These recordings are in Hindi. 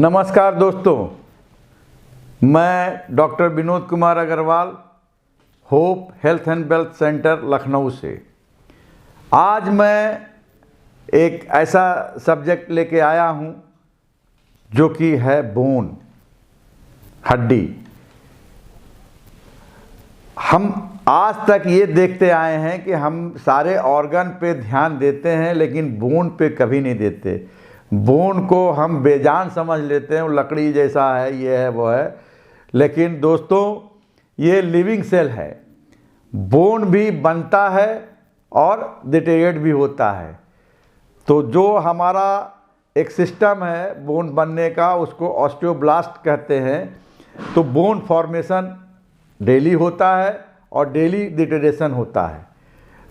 नमस्कार दोस्तों, मैं doctor Vinod Kumar Agrawal, hope health and wealth centre Lucknow से। आज मैं एक ऐसा सब्जेक्ट लेके आया हूँ जो कि है बोन, हड्डी। हम आज तक ये देखते आए हैं कि हम सारे ऑर्गन पे ध्यान देते हैं लेकिन बोन पे कभी नहीं देते। बोन को हम बेजान समझ लेते हैं, लकड़ी जैसा है, ये है वो है, लेकिन दोस्तों ये लिविंग सेल है। बोन भी बनता है और डिटेरिएट भी होता है। तो जो हमारा एक सिस्टम है बोन बनने का, उसको ऑस्टियोब्लास्ट कहते हैं। तो बोन फॉर्मेशन डेली होता है और डेली डिटेरिएशन होता है।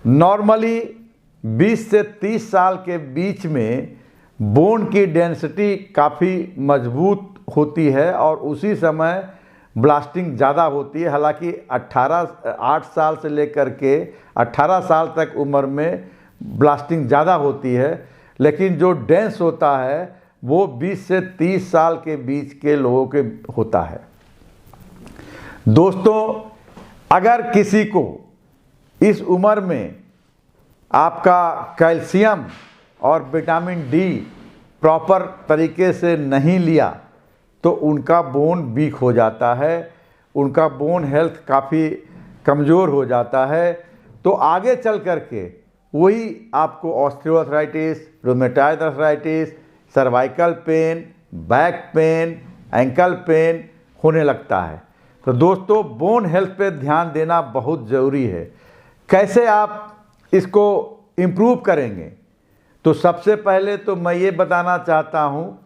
नॉर्मली 20 से 30 साल के बीच में बोन की डेंसिटी काफ़ी मजबूत होती है और उसी समय ब्लास्टिंग ज़्यादा होती है। हालांकि 8 साल से लेकर के 18 साल तक उम्र में ब्लास्टिंग ज़्यादा होती है, लेकिन जो डेंस होता है वो 20 से 30 साल के बीच के लोगों के होता है। दोस्तों, अगर किसी को इस उम्र में आपका कैल्शियम और विटामिन डी प्रॉपर तरीके से नहीं लिया तो उनका बोन वीक हो जाता है, उनका बोन हेल्थ काफ़ी कमज़ोर हो जाता है। तो आगे चल कर के वही आपको osteoarthritis, rheumatoid arthritis, cervical pain, back pain, ankle pain होने लगता है। तो दोस्तों, बोन हेल्थ पे ध्यान देना बहुत ज़रूरी है। कैसे आप इसको इम्प्रूव करेंगे? तो सबसे पहले तो मैं ये बताना चाहता हूँ,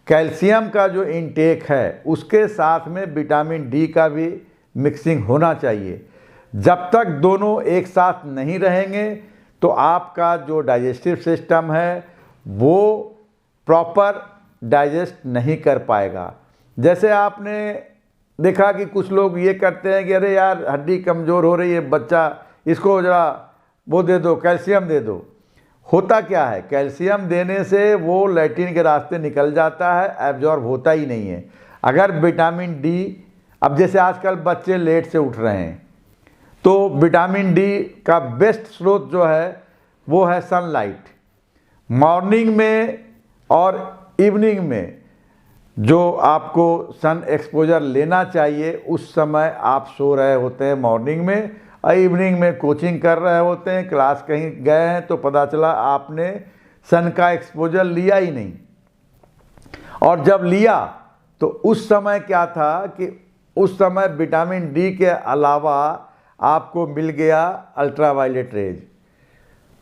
कैल्शियम का जो इनटेक है उसके साथ में विटामिन डी का भी मिक्सिंग होना चाहिए। जब तक दोनों एक साथ नहीं रहेंगे तो आपका जो डाइजेस्टिव सिस्टम है वो प्रॉपर डाइजेस्ट नहीं कर पाएगा। जैसे आपने देखा कि कुछ लोग ये करते हैं कि अरे यार हड्डी कमज़ोर हो रही है, बच्चा इसको ज़रा वो दे दो, कैल्शियम दे दो। होता क्या है, कैल्शियम देने से वो लैट्रिन के रास्ते निकल जाता है, एब्जॉर्ब होता ही नहीं है। अगर विटामिन डी, अब जैसे आजकल बच्चे लेट से उठ रहे हैं तो विटामिन डी का बेस्ट स्रोत जो है वो है सनलाइट। मॉर्निंग में और इवनिंग में जो आपको सन एक्सपोजर लेना चाहिए, उस समय आप सो रहे होते हैं मॉर्निंग में, और इवनिंग में कोचिंग कर रहे होते हैं, क्लास कहीं गए हैं तो पता चला आपने सन का एक्सपोजर लिया ही नहीं। और जब लिया तो उस समय क्या था कि उस समय विटामिन डी के अलावा आपको मिल गया अल्ट्रावायलेट रेज।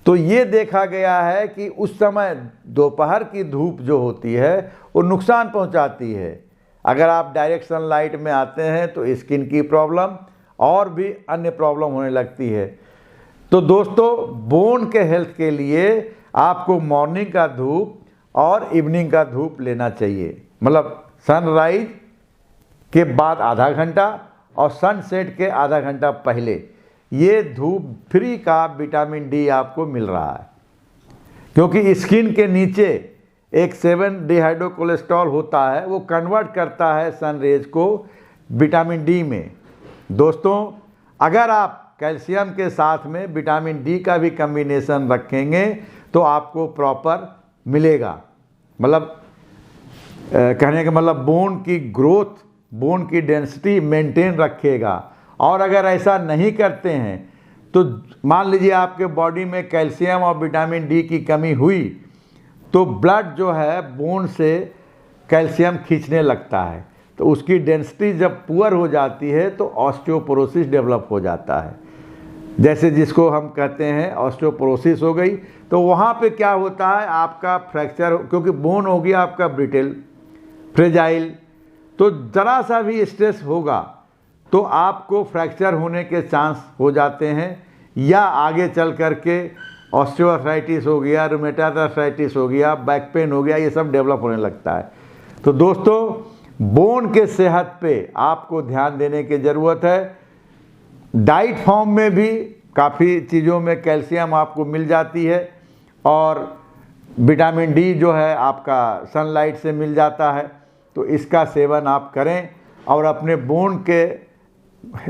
तो ये देखा गया है कि उस समय दोपहर की धूप जो होती है वो नुकसान पहुंचाती है। अगर आप डायरेक्ट सनलाइट में आते हैं तो स्किन की प्रॉब्लम और भी अन्य प्रॉब्लम होने लगती है। तो दोस्तों, बोन के हेल्थ के लिए आपको मॉर्निंग का धूप और इवनिंग का धूप लेना चाहिए। मतलब सनराइज के बाद आधा घंटा और सनसेट के आधा घंटा पहले ये धूप फ्री का विटामिन डी आपको मिल रहा है। क्योंकि स्किन के नीचे एक 7 डिहाइड्रोकोलेस्ट्रॉल होता है, वो कन्वर्ट करता है सन रेज को विटामिन डी में। दोस्तों, अगर आप कैल्शियम के साथ में विटामिन डी का भी कम्बिनेशन रखेंगे तो आपको प्रॉपर मिलेगा। मतलब कहने का मतलब बोन की ग्रोथ, बोन की डेंसिटी मेंटेन रखेगा। और अगर ऐसा नहीं करते हैं तो मान लीजिए आपके बॉडी में कैल्शियम और विटामिन डी की कमी हुई तो ब्लड जो है बोन से कैल्शियम खींचने लगता है, तो उसकी डेंसिटी जब पुअर हो जाती है तो ऑस्टियोपोरोसिस डेवलप हो जाता है। जैसे जिसको हम कहते हैं ऑस्टियोपोरोसिस हो गई, तो वहाँ पे क्या होता है, आपका फ्रैक्चर, क्योंकि बोन हो गया आपका ब्रिटल, फ्रेजाइल, तो ज़रा सा भी स्ट्रेस होगा तो आपको फ्रैक्चर होने के चांस हो जाते हैं, या आगे चल कर के ऑस्टियोआर्थराइटिस हो गया, रूमेटॉइड आर्थराइटिस हो गया, बैक पेन हो गया, ये सब डेवलप होने लगता है। तो दोस्तों, बोन के सेहत पे आपको ध्यान देने की ज़रूरत है। डाइट फॉर्म में भी काफ़ी चीज़ों में कैल्शियम आपको मिल जाती है और विटामिन डी जो है आपका सनलाइट से मिल जाता है। तो इसका सेवन आप करें और अपने बोन के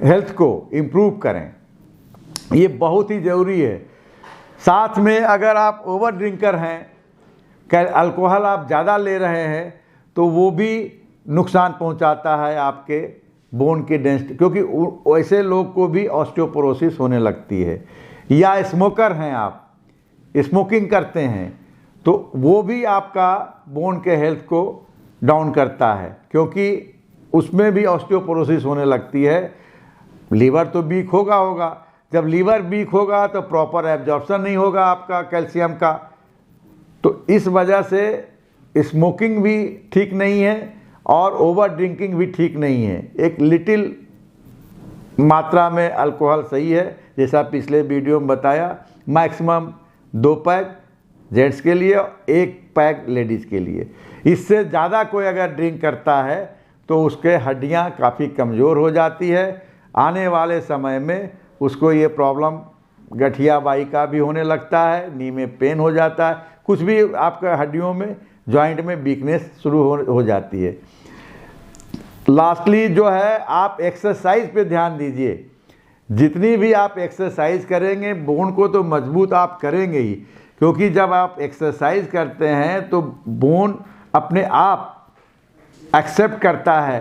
हेल्थ को इम्प्रूव करें, ये बहुत ही ज़रूरी है। साथ में अगर आप ओवर ड्रिंकर हैं, अल्कोहल आप ज़्यादा ले रहे हैं, तो वो भी नुकसान पहुंचाता है आपके बोन के डेंसिटी, क्योंकि वैसे लोग को भी ऑस्टियोपोरोसिस होने लगती है। या स्मोकर हैं आप, स्मोकिंग करते हैं, तो वो भी आपका बोन के हेल्थ को डाउन करता है, क्योंकि उसमें भी ऑस्टियोपोरोसिस होने लगती है। लीवर तो वीक होगा, जब लीवर वीक होगा तो प्रॉपर एब्जॉर्प्शन नहीं होगा आपका कैल्शियम का। तो इस वजह से स्मोकिंग भी ठीक नहीं है और ओवर ड्रिंकिंग भी ठीक नहीं है। एक लिटिल मात्रा में अल्कोहल सही है, जैसा पिछले वीडियो में बताया। मैक्सिमम 2 पैक जेंट्स के लिए, 1 पैक लेडीज़ के लिए। इससे ज़्यादा कोई अगर ड्रिंक करता है तो उसके हड्डियाँ काफ़ी कमज़ोर हो जाती है। आने वाले समय में उसको ये प्रॉब्लम गठियाबाई का भी होने लगता है, नी में पेन हो जाता है, कुछ भी आपका हड्डियों में, जॉइंट में वीकनेस शुरू हो जाती है। लास्टली जो है, आप एक्सरसाइज पे ध्यान दीजिए। जितनी भी आप एक्सरसाइज करेंगे, बोन को तो मजबूत आप करेंगे ही, क्योंकि जब आप एक्सरसाइज करते हैं तो बोन अपने आप एक्सेप्ट करता है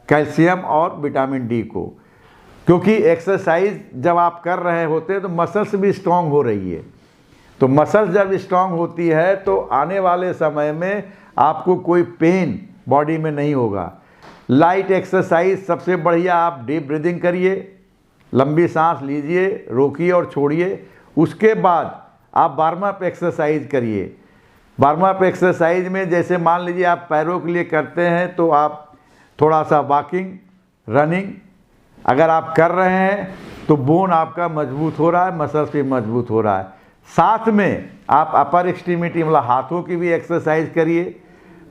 कैल्शियम और विटामिन डी को, क्योंकि एक्सरसाइज जब आप कर रहे होते हैं तो मसल्स भी स्ट्रांग हो रही है। तो मसल्स जब स्ट्रांग होती है तो आने वाले समय में आपको कोई पेन बॉडी में नहीं होगा। लाइट एक्सरसाइज सबसे बढ़िया, आप डीप ब्रीदिंग करिए, लंबी सांस लीजिए, रोकिए और छोड़िए। उसके बाद आप वार्म अप एक्सरसाइज करिए। वार्म अप एक्सरसाइज में जैसे मान लीजिए आप पैरों के लिए करते हैं तो आप थोड़ा सा वॉकिंग, रनिंग अगर आप कर रहे हैं तो बोन आपका मजबूत हो रहा है, मसल्स भी मजबूत हो रहा है। साथ में आप अपर एक्सट्रीमिटी मतलब हाथों की भी एक्सरसाइज करिए,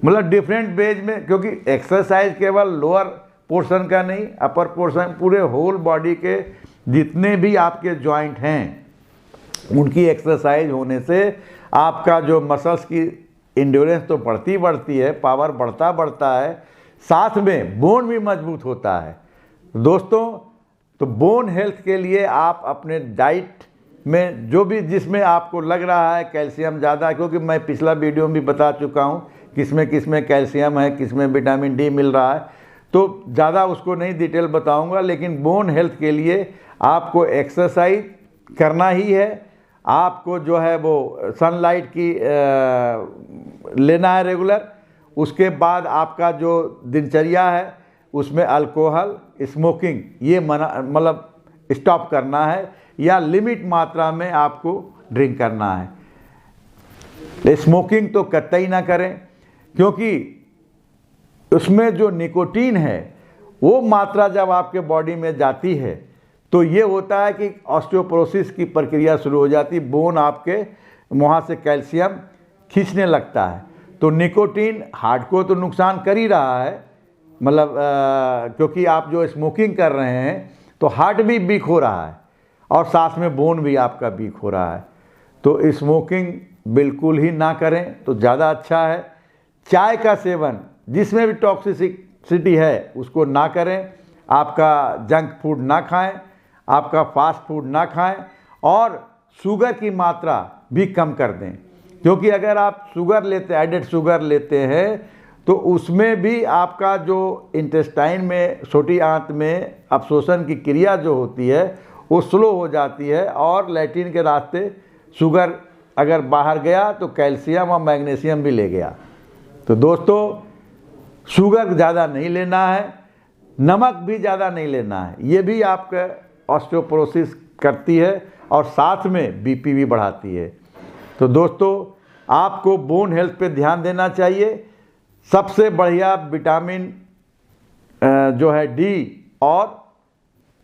मतलब डिफरेंट वेज में, क्योंकि एक्सरसाइज केवल लोअर पोर्शन का नहीं, अपर पोर्शन, पूरे होल बॉडी के जितने भी आपके जॉइंट हैं उनकी एक्सरसाइज होने से आपका जो मसल्स की इंड्योरेंस तो बढ़ती है, पावर बढ़ता है, साथ में बोन भी मजबूत होता है। दोस्तों, तो बोन हेल्थ के लिए आप अपने डाइट में जो भी, जिसमें आपको लग रहा है कैल्शियम ज़्यादा है, क्योंकि मैं पिछला वीडियो में भी बता चुका हूँ किसमें कैल्शियम है, किसमें विटामिन डी मिल रहा है, तो ज़्यादा उसको नहीं डिटेल बताऊँगा। लेकिन बोन हेल्थ के लिए आपको एक्सरसाइज करना ही है, आपको जो है वो सनलाइट की लेना है रेगुलर। उसके बाद आपका जो दिनचर्या है उसमें अल्कोहल, स्मोकिंग ये मतलब स्टॉप करना है, या लिमिट मात्रा में आपको ड्रिंक करना है। स्मोकिंग तो कतई ना करें, क्योंकि उसमें जो निकोटीन है वो मात्रा जब आपके बॉडी में जाती है तो ये होता है कि ऑस्टियोपोरोसिस की प्रक्रिया शुरू हो जाती है, बोन आपके वहाँ से कैल्शियम खींचने लगता है। तो निकोटीन हार्ट को तो नुकसान कर ही रहा है, मतलब क्योंकि आप जो स्मोकिंग कर रहे हैं तो हार्ट भी वीक हो रहा है और साथ में बोन भी आपका वीक हो रहा है। तो स्मोकिंग बिल्कुल ही ना करें तो ज़्यादा अच्छा है। चाय का सेवन जिसमें भी टॉक्सिसिटी है उसको ना करें। आपका जंक फूड ना खाएं, आपका फास्ट फूड ना खाएं, और शुगर की मात्रा भी कम कर दें, क्योंकि अगर आप शुगर लेते, एडेड शुगर लेते हैं, तो उसमें भी आपका जो इंटेस्टाइन में, छोटी आंत में अवशोषण की क्रिया जो होती है वो स्लो हो जाती है, और लैट्रिन के रास्ते शुगर अगर बाहर गया तो कैल्शियम और मैग्नीशियम भी ले गया। तो दोस्तों, शुगर ज़्यादा नहीं लेना है, नमक भी ज़्यादा नहीं लेना है, ये भी आपका ऑस्टियोपोरोसिस करती है और साथ में बीपी भी बढ़ाती है। तो दोस्तों, आपको बोन हेल्थ पे ध्यान देना चाहिए। सबसे बढ़िया विटामिन जो है डी और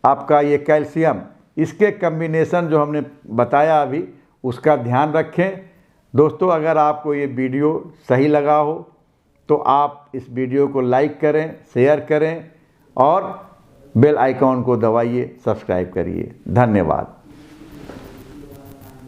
आपका ये कैल्शियम, इसके कम्बिनेशन जो हमने बताया अभी, उसका ध्यान रखें। दोस्तों, अगर आपको ये वीडियो सही लगा हो तो आप इस वीडियो को लाइक करें, शेयर करें और बेल आइकॉन को दबाइए, सब्सक्राइब करिए। धन्यवाद।